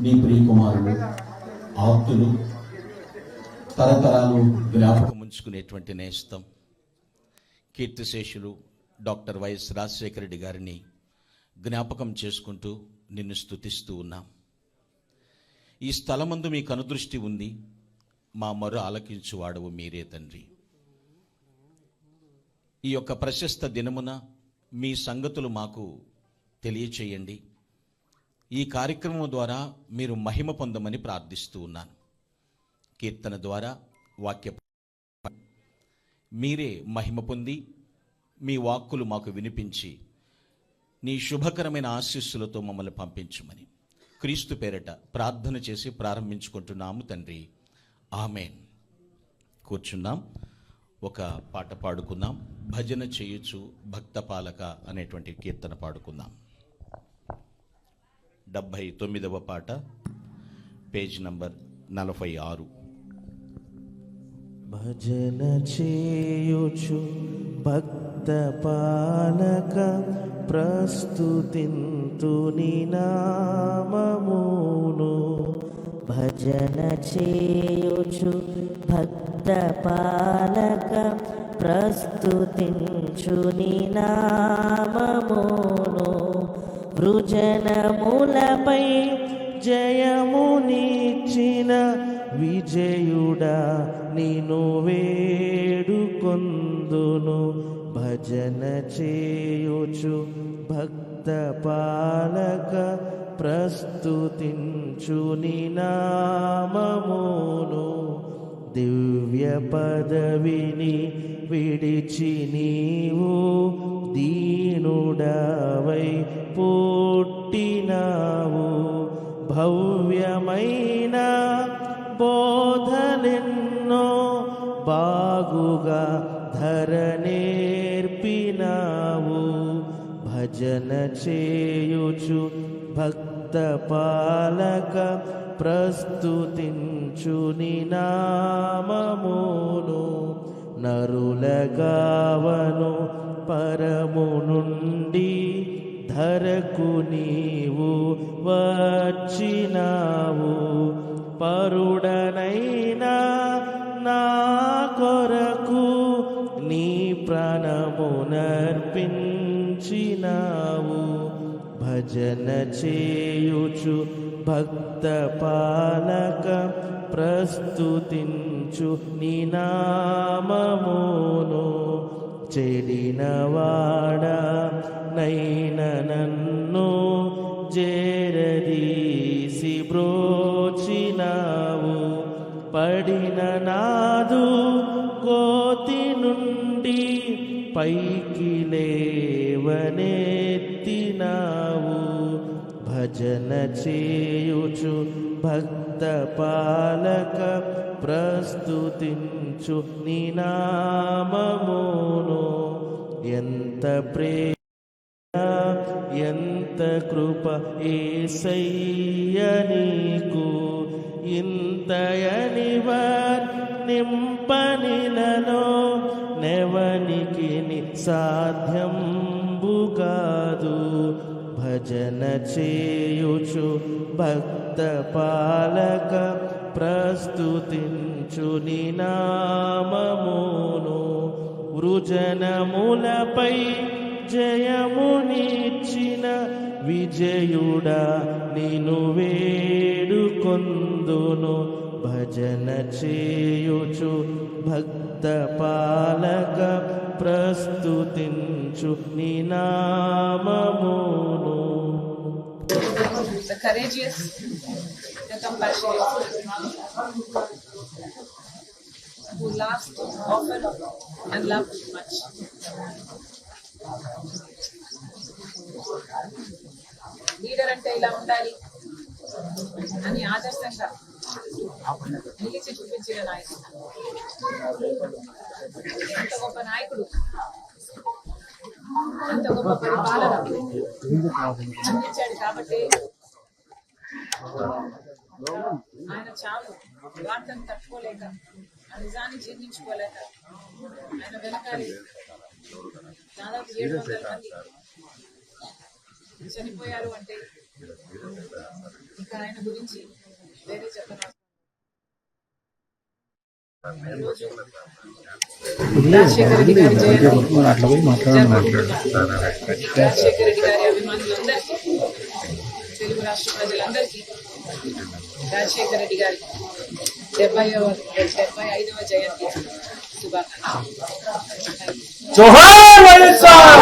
నీ ప్రియకుమారులు ఆప్తులు తరతరాలు జ్ఞాపకం ఉంచుకునేటువంటి నేస్తం కీర్తిశేషులు డాక్టర్ వైఎస్ రాజశేఖర రెడ్డి గారిని జ్ఞాపకం చేసుకుంటూ నిన్ను స్తుతిస్తూ ఉన్నాం. ఈ స్థలమందు మీ కనుదృష్టి ఉంది, మా మొర ఆలకించువాడవు మీరే తండ్రి. ఈ యొక్క ప్రశస్త దినమున మీ సంగతులు మాకు తెలియచేయండి. ఈ కార్యక్రమం ద్వారా మీరు మహిమ పొందమని ప్రార్థిస్తూ ఉన్నాను. కీర్తన ద్వారా వాక్య మీరే మహిమ పొంది మీ వాక్కులు మాకు వినిపించి నీ శుభకరమైన ఆశీస్సులతో మమ్మల్ని పంపించుమని క్రీస్తు పేరట ప్రార్థన చేసి ప్రారంభించుకుంటున్నాము తండ్రి, ఆమేన్. కూర్చున్నాం, ఒక పాట పాడుకుందాం. భజన చేయొచ్చు భక్త పాలక అనేటువంటి కీర్తన పాడుకుందాం. 79వ పాట, పేజ్ నంబర్ 46. భజన చేయుచు భక్త పాలక ప్రస్తుతింతుని నామమును. భజన చేయుచు భక్త పాలక ప్రస్తుతించుని నామమును. వృజనములపై జయమునిచ్చిన విజయుడా నిన్ను వేడుకొందును. భజన చేయుచు భక్త పాలక ప్రస్తుతించుని నామమును. దివ్య పదవిని విడిచి నీవు దీనుడవై పుట్టినావు. భవ్యమైన బోధలెన్నో బాగుగా ధరనేర్పినావు. భజన చేయుచు భక్త పాలక ప్రస్తుతించుని నామమును. నరులగావను పరము నుండి ధరకు నీవు వచ్చినావు. పరుడనైనా నా కొరకు నీ ప్రాణమునర్పించినావు. భజన చేయుచు భక్త పాలక ప్రస్తుతించు నీ నామమును. చెడినవాడా నైన నన్ను జేరదీసి బ్రోచినావు. పడిన నాదు కోతి నుండి పైకి లేవనెత్తినావు. భజన చేయుచు భక్త పాలక ప్రస్తుతించు నీ నామమును. ఎంత ప్రేమ ఎంత కృప యేసయ్య నీకు. ఇంతయనివర్ నింపనిలలో నెవనికి సాధ్యంబు కాదు. భజన చేయుచు భక్త పాలక ప్రస్తుతించు నీ నామమును. వృజనములపై జయమునిచ్చిన విజయుడా నిన్ను వేడుకొందును. భజన చేయుచు భక్త పాలక ప్రస్తుతించు నీ నామమును. The courageous, the compassionate, who laughed often and loved much. Leader అంటే ఇలా ఉండాలి అని ఆదర్శంగా నిలిచి చూపించిన నాయకుడు. అంత గొప్ప నాయకుడు, అంత గొప్ప పరిపాలన అందించాడు. కాబట్టి ఆయన చావు వార్తను తట్టుకోలేక, ఆ నిజాన్ని జీర్ణించుకోలేక ఆయన వెనకాలి దాదాపు 700 మంది చనిపోయారు. అంటే ఇక ఆయన గురించి వేరే చెప్పను. రాజశేఖర రెడ్డి గారి జయంతి రాజశేఖర రెడ్డి గారి అభిమానులందరికీ, తెలుగు రాష్ట్ర ప్రజలందరికీ రాజశేఖర రెడ్డి గారి 75వ జయంతి శుభాకాంక్షలు. జోహార్ వైఎస్ఆర్.